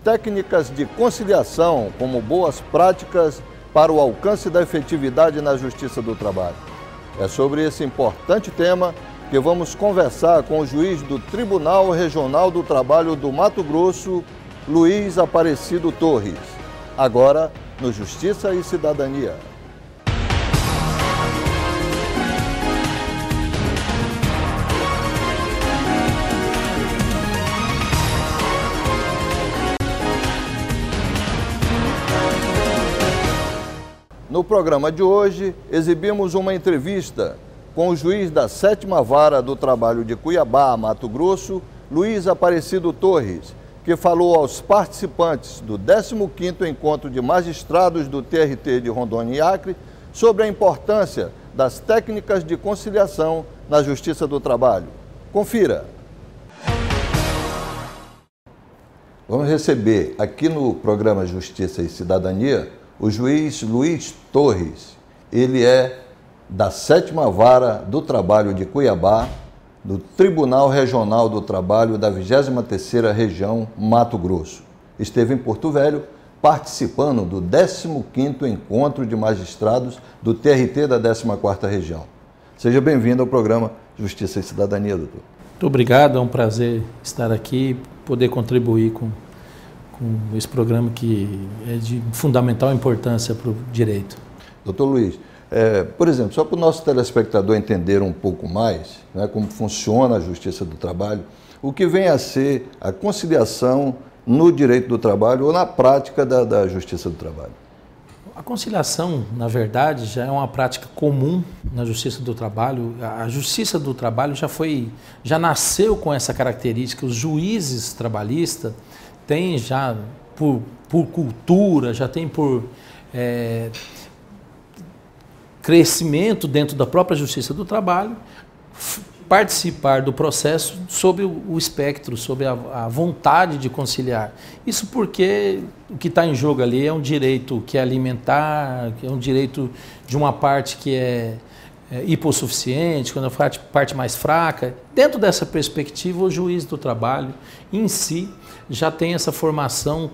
Técnicas de conciliação como boas práticas para o alcance da efetividade na Justiça do Trabalho. É sobre esse importante tema que vamos conversar com o juiz do Tribunal Regional do Trabalho do Mato Grosso, Luiz Aparecido Torres. Agora, no Justiça e Cidadania. No programa de hoje, exibimos uma entrevista com o juiz da 7ª Vara do Trabalho de Cuiabá, Mato Grosso, Luiz Aparecido Torres, que falou aos participantes do 15º Encontro de Magistrados do TRT de Rondônia e Acre sobre a importância das técnicas de conciliação na Justiça do Trabalho. Confira! Vamos receber aqui no programa Justiça e Cidadania o juiz Luiz Torres. Ele é da 7ª Vara do Trabalho de Cuiabá, do Tribunal Regional do Trabalho da 23ª Região Mato Grosso. Esteve em Porto Velho participando do 15º Encontro de Magistrados do TRT da 14ª Região. Seja bem-vindo ao programa Justiça e Cidadania, doutor. Muito obrigado, é um prazer estar aqui, poder contribuir com esse programa que é de fundamental importância para o direito. Doutor Luiz, por exemplo, só para o nosso telespectador entender um pouco mais, né, como funciona a Justiça do Trabalho, o que vem a ser a conciliação no direito do trabalho ou na prática da Justiça do Trabalho? A conciliação, na verdade, já é uma prática comum na Justiça do Trabalho. A Justiça do Trabalho já nasceu com essa característica. Os juízes trabalhistas têm já, por cultura, já tem por crescimento dentro da própria Justiça do Trabalho, participar do processo sob o espectro, sob a vontade de conciliar. Isso porque o que está em jogo ali é um direito que é alimentar, que é um direito de uma parte que é hipossuficiente, quando a parte mais fraca. Dentro dessa perspectiva, o juiz do trabalho em si já tem essa formação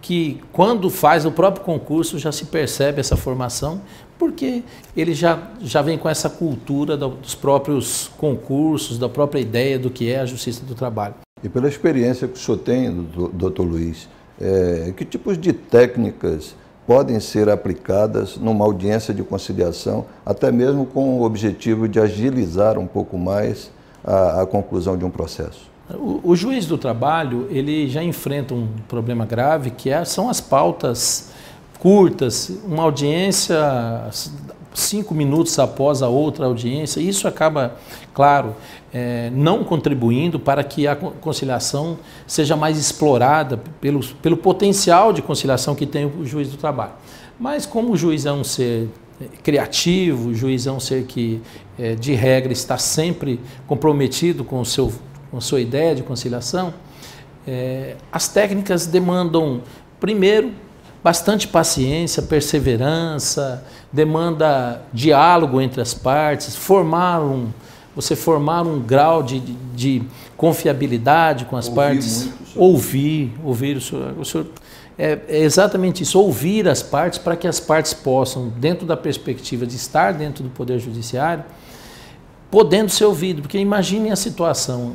que, quando faz o próprio concurso, já se percebe essa formação, porque ele já vem com essa cultura dos próprios concursos, da própria ideia do que é a Justiça do Trabalho. E pela experiência que o senhor tem, doutor Luiz, que tipos de técnicas podem ser aplicadas numa audiência de conciliação, até mesmo com o objetivo de agilizar um pouco mais a conclusão de um processo? O juiz do trabalho, ele já enfrenta um problema grave, que são as pautas curtas, uma audiência 5 minutos após a outra audiência. Isso acaba, claro, não contribuindo para que a conciliação seja mais explorada pelo potencial de conciliação que tem o juiz do trabalho. Mas como o juiz é um ser criativo, o juiz é um ser que, de regra, está sempre comprometido com a sua ideia de conciliação, as técnicas demandam, primeiro, bastante paciência, perseverança, demanda diálogo entre as partes, você formar um grau de confiabilidade com as partes, ouvir o senhor é exatamente isso, ouvir as partes para que as partes possam, dentro da perspectiva de estar dentro do Poder Judiciário, podendo ser ouvido, porque imaginem a situação,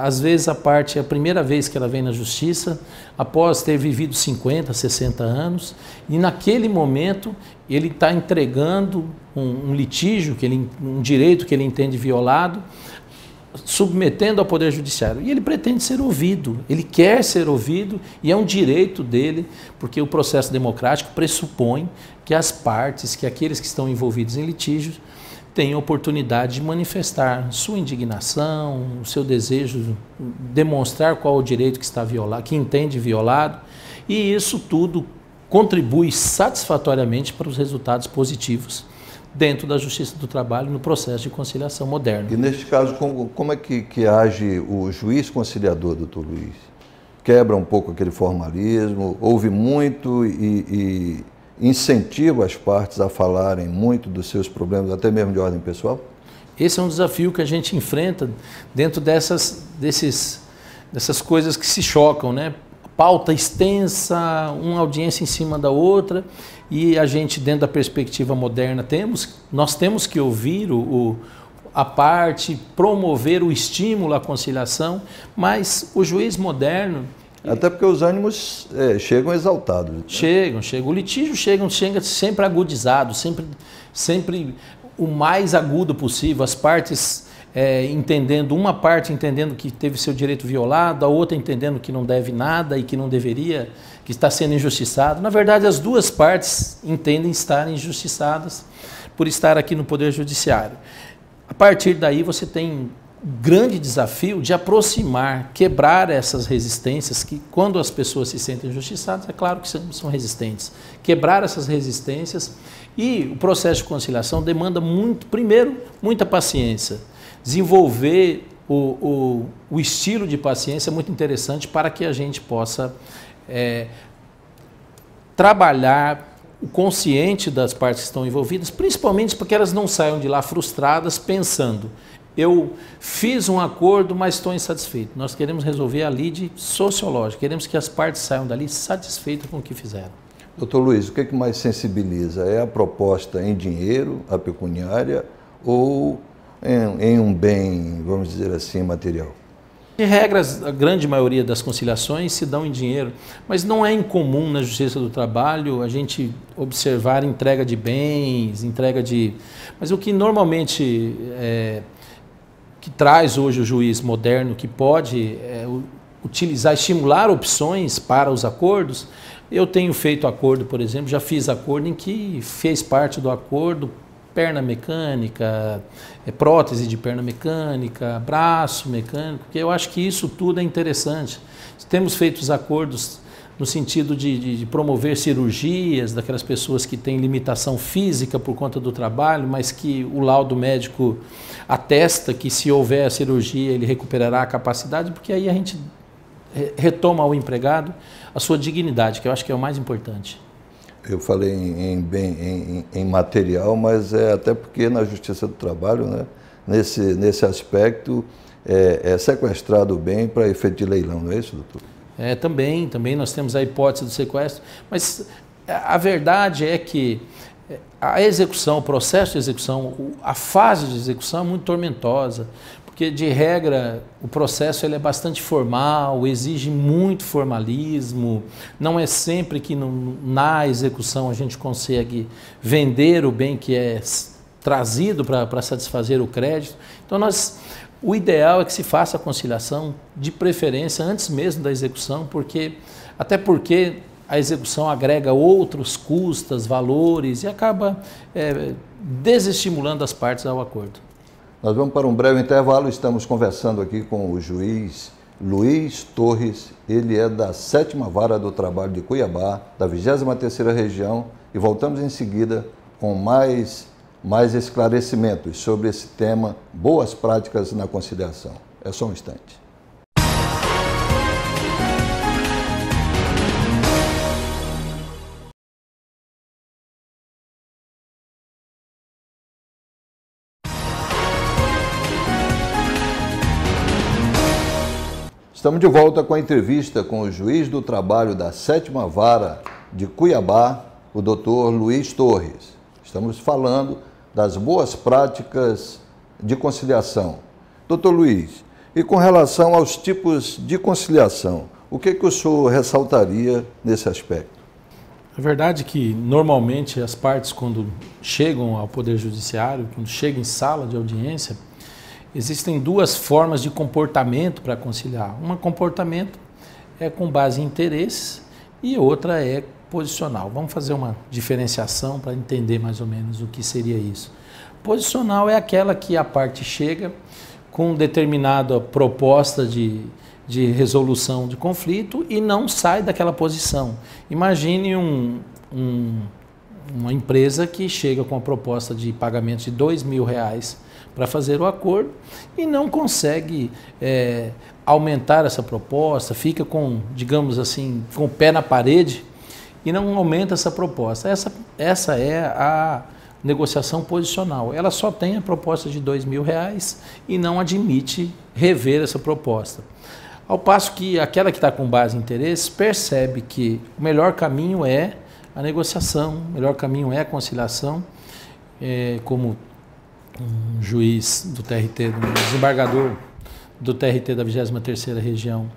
às vezes a parte, é a primeira vez que ela vem na justiça, após ter vivido 50, 60 anos, e naquele momento ele está entregando um litígio, um direito que ele entende violado, submetendo ao Poder Judiciário. E ele pretende ser ouvido, ele quer ser ouvido e é um direito dele, porque o processo democrático pressupõe que as partes, que aqueles que estão envolvidos em litígios, tem a oportunidade de manifestar sua indignação, o seu desejo, demonstrar qual é o direito que está violado, que entende violado, e isso tudo contribui satisfatoriamente para os resultados positivos dentro da Justiça do Trabalho no processo de conciliação moderno. E neste caso, como é que age o juiz conciliador, doutor Luiz? Quebra um pouco aquele formalismo, ouve muito e incentiva as partes a falarem muito dos seus problemas, até mesmo de ordem pessoal? Esse é um desafio que a gente enfrenta dentro dessas coisas que se chocam, né? pauta extensa, uma audiência em cima da outra, e a gente, dentro da perspectiva moderna, nós temos que ouvir a parte, promover o estímulo à conciliação, mas o juiz moderno... Até porque os ânimos chegam exaltados. Né? Chegam. O litígio chega sempre agudizado, sempre o mais agudo possível, as partes entendendo, uma parte entendendo que teve seu direito violado, a outra entendendo que não deve nada e que não deveria, que está sendo injustiçado. Na verdade, as duas partes entendem estar injustiçadas por estar aqui no Poder Judiciário. A partir daí você tem um grande desafio de aproximar, quebrar essas resistências que, quando as pessoas se sentem injustiçadas, é claro que são resistentes. Quebrar essas resistências, e o processo de conciliação demanda primeiro, muita paciência. Desenvolver o estilo de paciência é muito interessante para que a gente possa trabalhar o consciente das partes que estão envolvidas, principalmente porque elas não saiam de lá frustradas pensando: eu fiz um acordo, mas estou insatisfeito. Nós queremos resolver a lide sociológica, queremos que as partes saiam dali satisfeitas com o que fizeram. Doutor Luiz, o que mais sensibiliza? É a proposta em dinheiro, a pecuniária, ou em um bem, vamos dizer assim, material? De regras, a grande maioria das conciliações se dão em dinheiro, mas não é incomum na Justiça do Trabalho a gente observar entrega de bens, Mas o que normalmente que traz hoje o juiz moderno, que pode utilizar, estimular opções para os acordos, eu tenho feito acordo, por exemplo, já fiz acordo em que fez parte do acordo perna mecânica, prótese de perna mecânica, braço mecânico, porque eu acho que isso tudo é interessante. Temos feito os acordos no sentido de promover cirurgias daquelas pessoas que têm limitação física por conta do trabalho, mas que o laudo médico atesta que, se houver a cirurgia, ele recuperará a capacidade, porque aí a gente retoma ao empregado a sua dignidade, que eu acho que é o mais importante. Eu falei em material, mas até porque na Justiça do Trabalho, né, nesse aspecto, é sequestrado o bem para efeito de leilão, não é isso, doutor? Também nós temos a hipótese do sequestro, mas a verdade é que a execução, o processo de execução, a fase de execução é muito tormentosa, porque, de regra, o processo ele é bastante formal, exige muito formalismo, não é sempre que na execução a gente consegue vender o bem que é trazido para satisfazer o crédito. Então, o ideal é que se faça a conciliação, de preferência, antes mesmo da execução, até porque a execução agrega outros custos, valores e acaba desestimulando as partes ao acordo. Nós vamos para um breve intervalo, estamos conversando aqui com o juiz Luiz Torres, ele é da 7ª Vara do Trabalho de Cuiabá, da 23ª Região, e voltamos em seguida com mais esclarecimentos sobre esse tema, boas práticas na conciliação. É só um instante. Estamos de volta com a entrevista com o juiz do trabalho da 7ª Vara de Cuiabá, o doutor Luiz Torres. Estamos falando das boas práticas de conciliação. Doutor Luiz, e com relação aos tipos de conciliação, o que o senhor ressaltaria nesse aspecto? É verdade que, normalmente, as partes, quando chegam ao Poder Judiciário, quando chegam em sala de audiência, existem duas formas de comportamento para conciliar. Um comportamento é com base em interesses e outra é posicional. Vamos fazer uma diferenciação para entender mais ou menos o que seria isso. Posicional é aquela que a parte chega com determinada proposta de resolução de conflito e não sai daquela posição. Imagine uma empresa que chega com a proposta de pagamento de R$2.000 para fazer o acordo e não consegue aumentar essa proposta, fica com, digamos assim, com o pé na parede e não aumenta essa proposta. Essa é a negociação posicional. Ela só tem a proposta de R$2.000 e não admite rever essa proposta. Ao passo que aquela que está com base em interesses percebe que o melhor caminho é a negociação, o melhor caminho é a conciliação, como um juiz do TRT, um desembargador do TRT da 23ª Região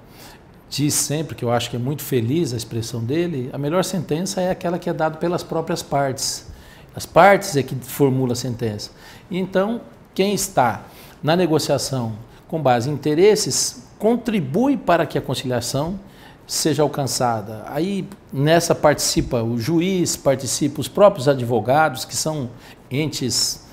diz sempre, que eu acho que é muito feliz a expressão dele, a melhor sentença é aquela que é dada pelas próprias partes. As partes é que formulam a sentença. Então, quem está na negociação com base em interesses contribui para que a conciliação seja alcançada. Aí nessa participa o juiz, participa os próprios advogados, que são entes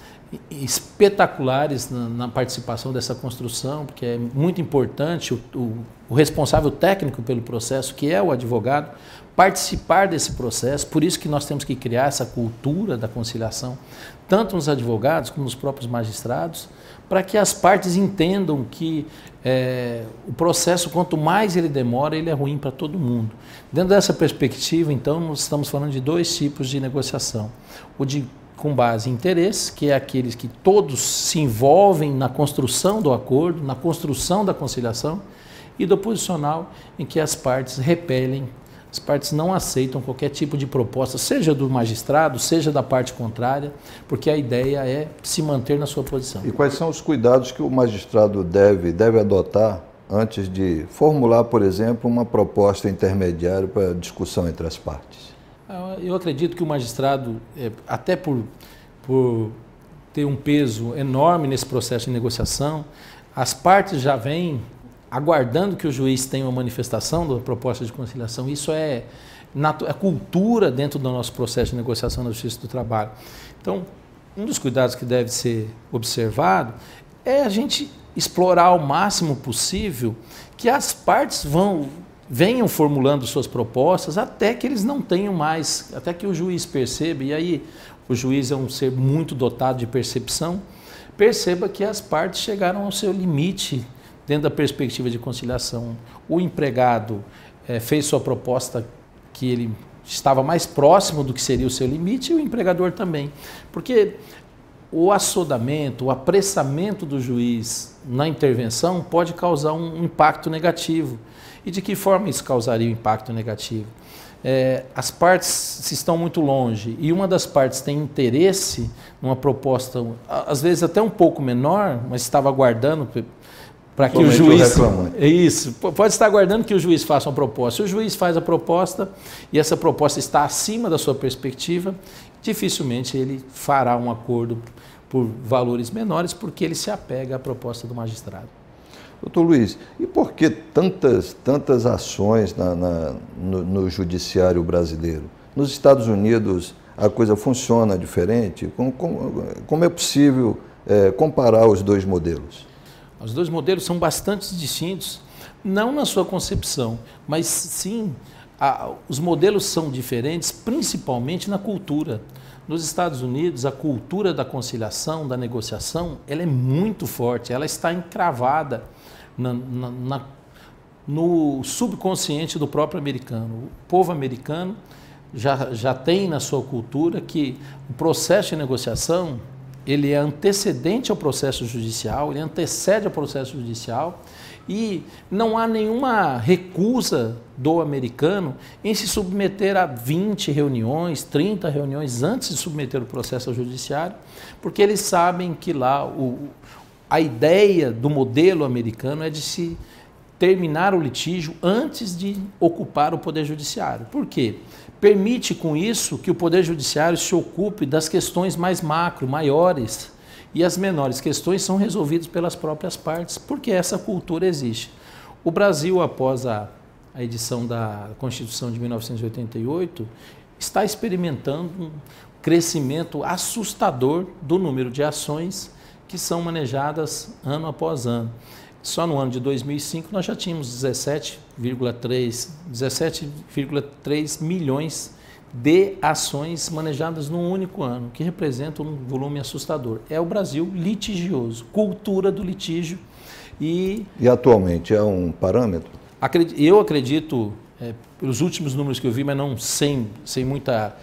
espetaculares na participação dessa construção, porque é muito importante o responsável técnico pelo processo, que é o advogado, participar desse processo. Por isso que nós temos que criar essa cultura da conciliação, tanto nos advogados como nos próprios magistrados, para que as partes entendam que o processo, quanto mais ele demora, ele é ruim para todo mundo. Dentro dessa perspectiva, então, nós estamos falando de dois tipos de negociação. O de com base em interesse, que é aqueles que todos se envolvem na construção do acordo, na construção da conciliação, e do posicional, em que as partes repelem, as partes não aceitam qualquer tipo de proposta, seja do magistrado, seja da parte contrária, porque a ideia é se manter na sua posição. E quais são os cuidados que o magistrado deve adotar antes de formular, por exemplo, uma proposta intermediária para discussão entre as partes? Eu acredito que o magistrado, até por ter um peso enorme nesse processo de negociação, as partes já vêm aguardando que o juiz tenha uma manifestação da proposta de conciliação. Isso é cultura dentro do nosso processo de negociação na Justiça do Trabalho. Então, um dos cuidados que deve ser observado é a gente explorar ao máximo possível que as partes venham formulando suas propostas até que eles não tenham mais, até que o juiz perceba, e aí o juiz é um ser muito dotado de percepção, perceba que as partes chegaram ao seu limite dentro da perspectiva de conciliação. O empregado fez sua proposta que ele estava mais próximo do que seria o seu limite, e o empregador também. Porque o assodamento, o apressamento do juiz na intervenção pode causar um impacto negativo. E de que forma isso causaria um impacto negativo? As partes se estão muito longe e uma das partes tem interesse numa proposta, às vezes até um pouco menor, mas estava aguardando para que o juiz... Isso, pode estar aguardando que o juiz faça uma proposta. Se o juiz faz a proposta e essa proposta está acima da sua perspectiva, dificilmente ele fará um acordo por valores menores, porque ele se apega à proposta do magistrado. Doutor Luiz, e por que tantas ações no judiciário brasileiro? Nos Estados Unidos a coisa funciona diferente? Como é possível comparar os dois modelos? Os dois modelos são bastante distintos, não na sua concepção, mas sim, os modelos são diferentes principalmente na cultura. Nos Estados Unidos, a cultura da conciliação, da negociação, ela é muito forte, ela está encravada no subconsciente do próprio americano. O povo americano já tem na sua cultura que o processo de negociação ele é antecedente ao processo judicial, ele antecede ao processo judicial e não há nenhuma recusa do americano em se submeter a 20 reuniões, 30 reuniões antes de submeter o processo ao judiciário, porque eles sabem que lá a ideia do modelo americano é de se terminar o litígio antes de ocupar o Poder Judiciário. Por quê? Permite com isso que o Poder Judiciário se ocupe das questões mais macro, maiores, e as menores questões são resolvidas pelas próprias partes, porque essa cultura existe. O Brasil, após a edição da Constituição de 1988, está experimentando um crescimento assustador do número de ações que são manejadas ano após ano. Só no ano de 2005 nós já tínhamos 17,3 milhões de ações manejadas num único ano, que representa um volume assustador. É o Brasil litigioso, cultura do litígio. E atualmente é um parâmetro? Eu acredito, pelos últimos números que eu vi, mas não sem muita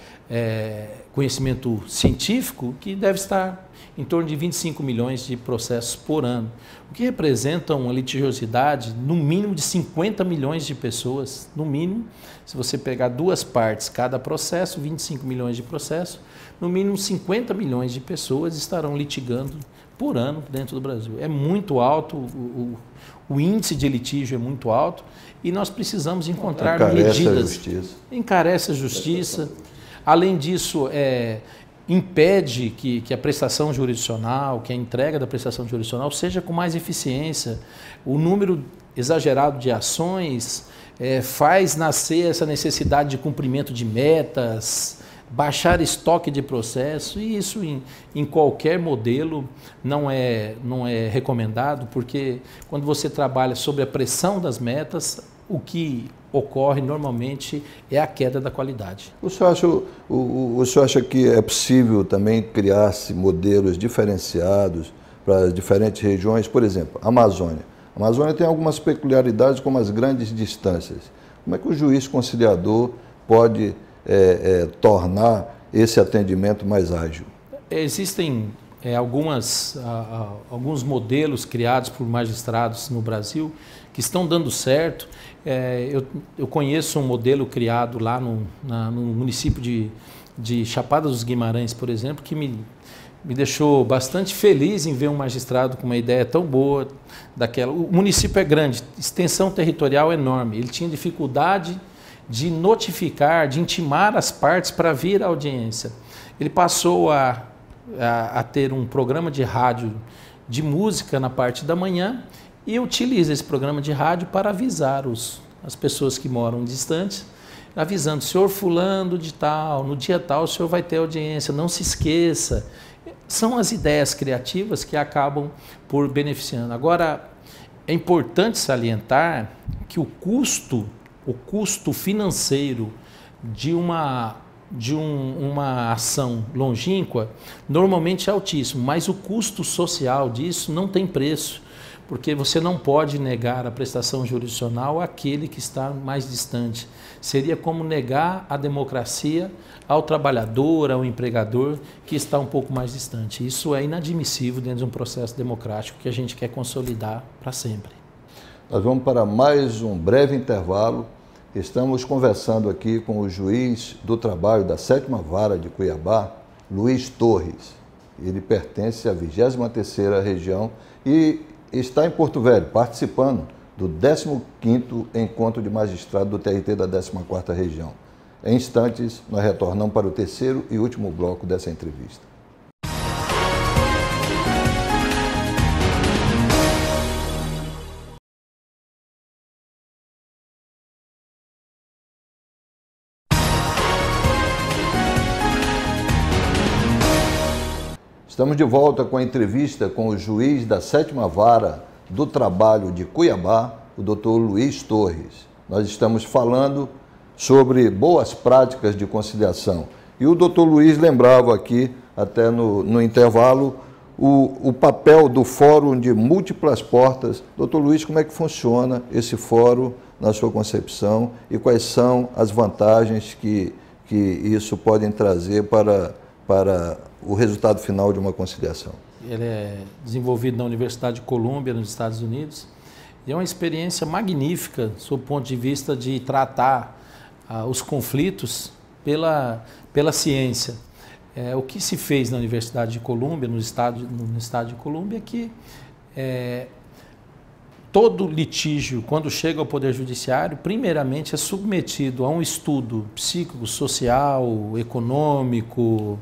conhecimento científico, que deve estar em torno de 25 milhões de processos por ano, o que representa uma litigiosidade no mínimo de 50 milhões de pessoas, no mínimo. Se você pegar duas partes, cada processo, 25 milhões de processos, no mínimo 50 milhões de pessoas estarão litigando por ano dentro do Brasil. É muito alto, o índice de litígio é muito alto e nós precisamos encontrar medidas. Encarece a justiça. Além disso, impede que a prestação jurisdicional, que a entrega da prestação jurisdicional seja com mais eficiência. O número exagerado de ações faz nascer essa necessidade de cumprimento de metas, baixar estoque de processo, e isso em qualquer modelo não é recomendado, porque quando você trabalha sob a pressão das metas, o que ocorre normalmente é a queda da qualidade. O senhor acha que é possível também criar-se modelos diferenciados para as diferentes regiões? Por exemplo, a Amazônia. A Amazônia tem algumas peculiaridades, como as grandes distâncias. Como é que o juiz conciliador pode tornar esse atendimento mais ágil? Existem alguns modelos criados por magistrados no Brasil que estão dando certo. Eu conheço um modelo criado lá no município de Chapada dos Guimarães, por exemplo, que me deixou bastante feliz em ver um magistrado com uma ideia tão boa daquela. O município é grande, extensão territorial enorme, ele tinha dificuldade de notificar, de intimar as partes para vir à audiência. Ele passou a ter um programa de rádio de música na parte da manhã e utiliza esse programa de rádio para avisar as pessoas que moram distantes, avisando: senhor fulano de tal, no dia tal o senhor vai ter audiência, não se esqueça. São as ideias criativas que acabam por beneficiando. Agora, é importante salientar que o custo financeiro de uma ação longínqua normalmente é altíssimo, mas o custo social disso não tem preço, porque você não pode negar a prestação jurisdicional àquele que está mais distante. Seria como negar a democracia ao trabalhador, ao empregador que está um pouco mais distante. Isso é inadmissível dentro de um processo democrático que a gente quer consolidar para sempre. Nós vamos para mais um breve intervalo. Estamos conversando aqui com o juiz do trabalho da 7ª Vara de Cuiabá, Luiz Torres. Ele pertence à 23ª região e está em Porto Velho, participando do 15º Encontro de Magistrados do TRT da 14ª Região. Em instantes, nós retornamos para o terceiro e último bloco dessa entrevista. Estamos de volta com a entrevista com o juiz da 7ª Vara do Trabalho de Cuiabá, o doutor Luiz Torres. Nós estamos falando sobre boas práticas de conciliação. E o doutor Luiz lembrava aqui, até no intervalo, o papel do Fórum de Múltiplas Portas. Doutor Luiz, como é que funciona esse fórum na sua concepção e quais são as vantagens que isso pode trazer para o resultado final de uma conciliação? Ele é desenvolvido na Universidade de Colômbia, nos Estados Unidos, e é uma experiência magnífica, sob o ponto de vista de tratar os conflitos pela ciência. O que se fez na Universidade de Colômbia, no estado de Colômbia, é que todo litígio, quando chega ao Poder Judiciário, primeiramente é submetido a um estudo psíquico, social, econômico,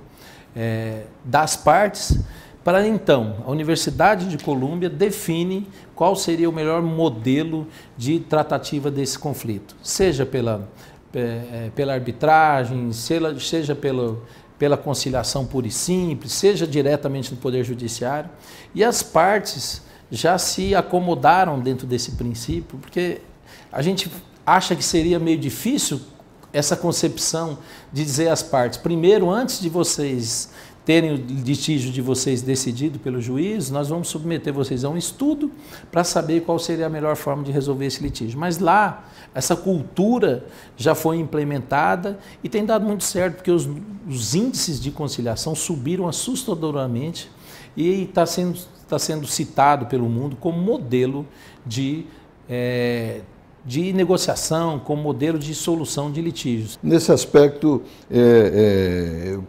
das partes, para então a Universidade de Colômbia define qual seria o melhor modelo de tratativa desse conflito, seja pela arbitragem, seja pela conciliação pura e simples, seja diretamente no Poder Judiciário. E as partes já se acomodaram dentro desse princípio, porque a gente acha que seria meio difícil essa concepção de dizer às partes: primeiro, antes de vocês terem o litígio de vocês decidido pelo juiz, nós vamos submeter vocês a um estudo para saber qual seria a melhor forma de resolver esse litígio. Mas lá, essa cultura já foi implementada e tem dado muito certo, porque os índices de conciliação subiram assustadoramente e está sendo citado pelo mundo como modelo de negociação, como modelo de solução de litígios. Nesse aspecto,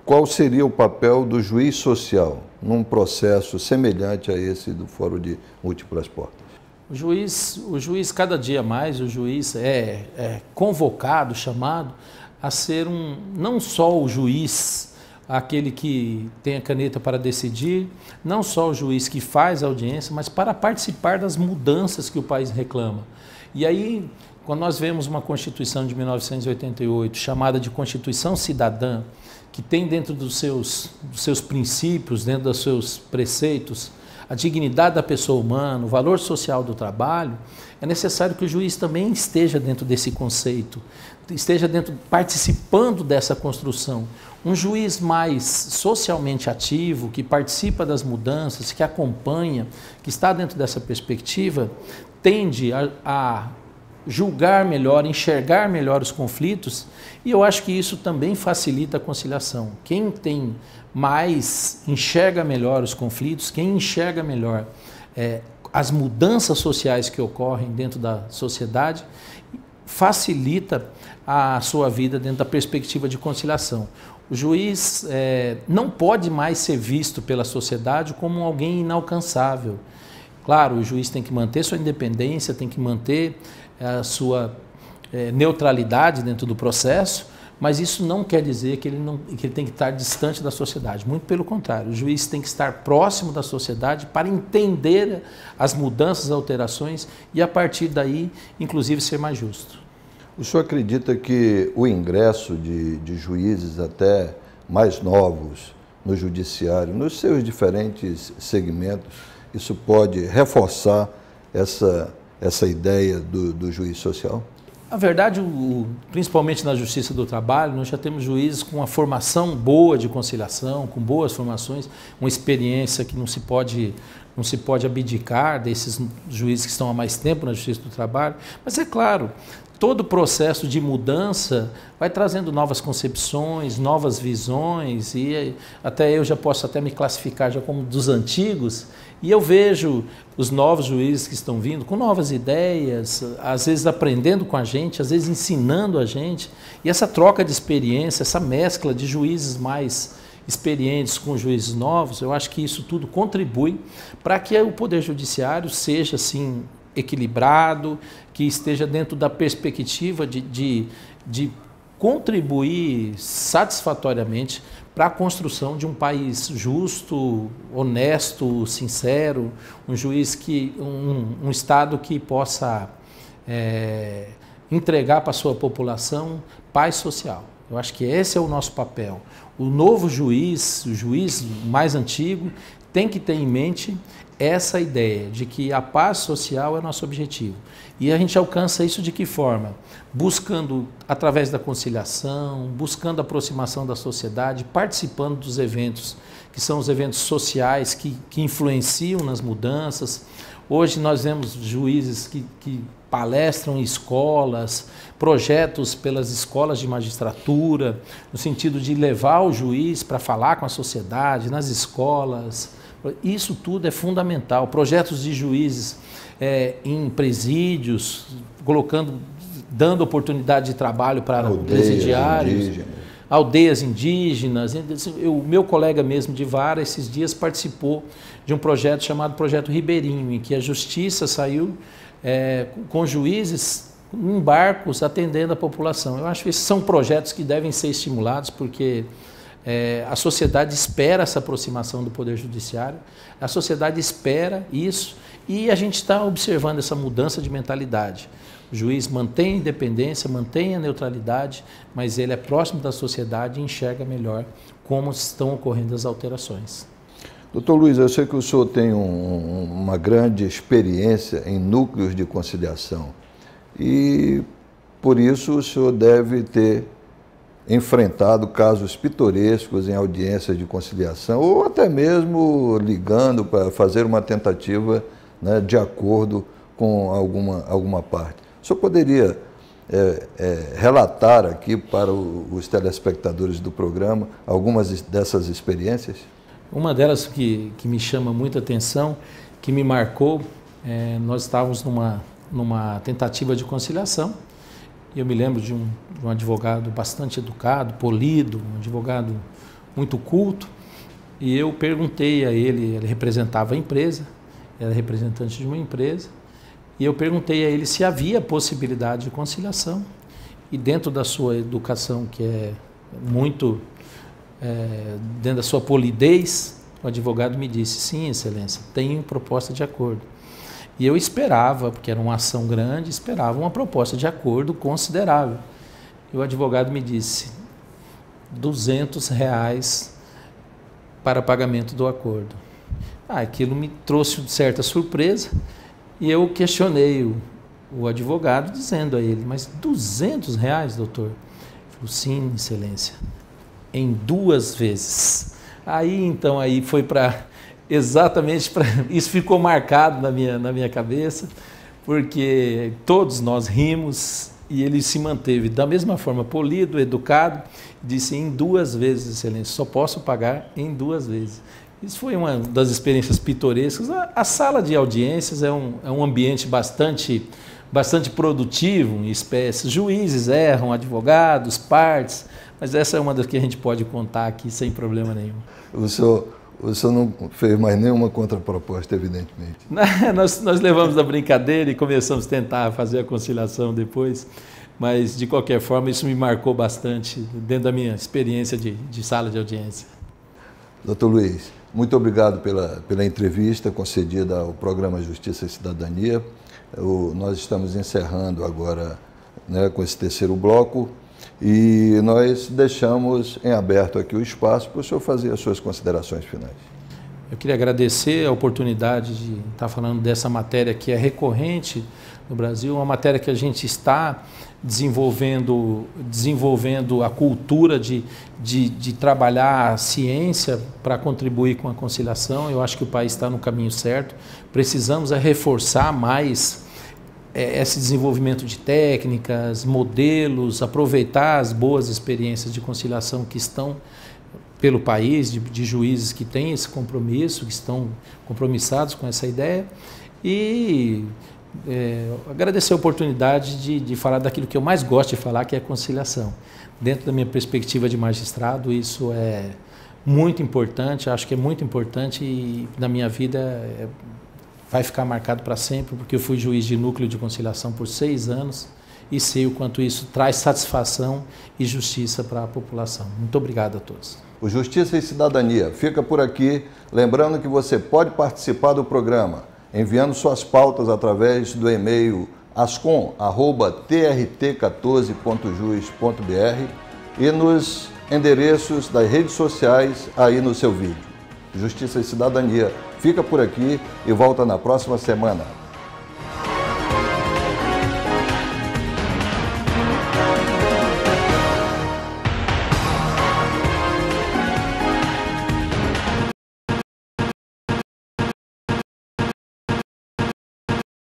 qual seria o papel do juiz social num processo semelhante a esse do Fórum de Múltiplas Portas? O juiz, cada dia mais, o juiz é convocado, chamado a ser não só o juiz, aquele que tem a caneta para decidir, não só o juiz que faz a audiência, mas para participar das mudanças que o país reclama. E aí, quando nós vemos uma Constituição de 1988, chamada de Constituição Cidadã, que tem dentro dos seus princípios, dentro dos seus preceitos, a dignidade da pessoa humana, o valor social do trabalho, é necessário que o juiz também esteja dentro desse conceito, esteja participando dessa construção. Um juiz mais socialmente ativo, que participa das mudanças, que acompanha, que está dentro dessa perspectiva, tende a julgar melhor, enxergar melhor os conflitos, e eu acho que isso também facilita a conciliação. Quem tem mais, enxerga melhor os conflitos, quem enxerga melhor as mudanças sociais que ocorrem dentro da sociedade, facilita a sua vida dentro da perspectiva de conciliação. O juiz não pode mais ser visto pela sociedade como alguém inalcançável. Claro, o juiz tem que manter sua independência, tem que manter a sua neutralidade dentro do processo, mas isso não quer dizer que ele tem que estar distante da sociedade. Muito pelo contrário, o juiz tem que estar próximo da sociedade para entender as mudanças, as alterações e, a partir daí, inclusive, ser mais justo. O senhor acredita que o ingresso de juízes até mais novos no judiciário, nos seus diferentes segmentos, isso pode reforçar essa ideia do juiz social? Na verdade, principalmente na Justiça do Trabalho, nós já temos juízes com uma formação boa de conciliação, com boas formações, uma experiência que não se pode abdicar desses juízes que estão há mais tempo na Justiça do Trabalho. Mas é claro, todo o processo de mudança vai trazendo novas concepções, novas visões, e até eu já posso me classificar já como dos antigos, e eu vejo os novos juízes que estão vindo com novas ideias, às vezes aprendendo com a gente, às vezes ensinando a gente, e essa troca de experiência, essa mescla de juízes mais experientes com juízes novos, eu acho que isso tudo contribui para que o Poder Judiciário seja, assim, equilibrado, que esteja dentro da perspectiva de contribuir satisfatoriamente para a construção de um país justo, honesto, sincero, um juiz um Estado que possa entregar para a sua população paz social. Eu acho que esse é o nosso papel. O novo juiz, o juiz mais antigo, tem que ter em mente essa ideia de que a paz social é nosso objetivo. E a gente alcança isso de que forma? Buscando, através da conciliação, buscando a aproximação da sociedade, participando dos eventos, que são os eventos sociais que influenciam nas mudanças. Hoje nós vemos juízes que palestram em escolas, projetos pelas escolas de magistratura, no sentido de levar o juiz para falar com a sociedade, nas escolas. Isso tudo é fundamental. Projetos de juízes em presídios, dando oportunidade de trabalho para presidiários, aldeias indígenas. O meu colega mesmo de vara, esses dias, participou de um projeto chamado Projeto Ribeirinho, em que a Justiça saiu com juízes em barcos atendendo a população. Eu acho que esses são projetos que devem ser estimulados, porque a sociedade espera essa aproximação do Poder Judiciário, a sociedade espera isso, e a gente está observando essa mudança de mentalidade. O juiz mantém a independência, mantém a neutralidade, mas ele é próximo da sociedade e enxerga melhor como estão ocorrendo as alterações. Doutor Luiz, eu sei que o senhor tem uma grande experiência em núcleos de conciliação e, por isso, o senhor deve ter enfrentado casos pitorescos em audiências de conciliação ou até mesmo ligando para fazer uma tentativa, né, de acordo com alguma parte. O senhor poderia relatar aqui para os telespectadores do programa algumas dessas experiências? Uma delas que me chama muita atenção, que me marcou, nós estávamos numa tentativa de conciliação. Eu me lembro de um advogado bastante educado, polido, um advogado muito culto, e eu perguntei a ele, ele representava a empresa, era representante de uma empresa, e eu perguntei a ele se havia possibilidade de conciliação. E dentro da sua educação, que é muito, dentro da sua polidez, o advogado me disse: sim, excelência, tenho proposta de acordo. E eu esperava, porque era uma ação grande, esperava uma proposta de acordo considerável. E o advogado me disse: R$200 para pagamento do acordo. Aquilo me trouxe certa surpresa e eu questionei o advogado, dizendo a ele: mas R$200, doutor? Ele falou: sim, excelência, em 2 vezes. Aí foi para... Exatamente, isso ficou marcado na minha cabeça, porque todos nós rimos e ele se manteve da mesma forma, polido, educado, disse: em 2 vezes, excelência, só posso pagar em 2 vezes. Isso foi uma das experiências pitorescas. A sala de audiências é um ambiente bastante produtivo em espécies. Juízes erram, advogados, partes, mas essa é uma das que a gente pode contar aqui sem problema nenhum. O senhor não fez mais nenhuma contraproposta, evidentemente. Nós levamos a brincadeira e começamos a tentar fazer a conciliação depois, mas, de qualquer forma, isso me marcou bastante dentro da minha experiência de sala de audiência. Doutor Luiz, muito obrigado pela entrevista concedida ao programa Justiça e Cidadania. Nós estamos encerrando agora, né, com esse 3º bloco. E nós deixamos em aberto aqui o espaço para o senhor fazer as suas considerações finais. Eu queria agradecer a oportunidade de estar falando dessa matéria que é recorrente no Brasil, uma matéria que a gente está desenvolvendo a cultura de trabalhar a ciência para contribuir com a conciliação. Eu acho que o país está no caminho certo. Precisamos reforçar mais esse desenvolvimento de técnicas, modelos, aproveitar as boas experiências de conciliação que estão pelo país, de juízes que têm esse compromisso, que estão compromissados com essa ideia, e agradecer a oportunidade de falar daquilo que eu mais gosto de falar, que é a conciliação. Dentro da minha perspectiva de magistrado, isso é muito importante, acho que é muito importante, e na minha vida vai ficar marcado para sempre, porque eu fui juiz de núcleo de conciliação por 6 anos e sei o quanto isso traz satisfação e justiça para a população. Muito obrigado a todos. O Justiça e Cidadania fica por aqui, lembrando que você pode participar do programa enviando suas pautas através do e-mail ascom@trt14.jus.br e nos endereços das redes sociais aí no seu vídeo. Justiça e Cidadania fica por aqui e volta na próxima semana.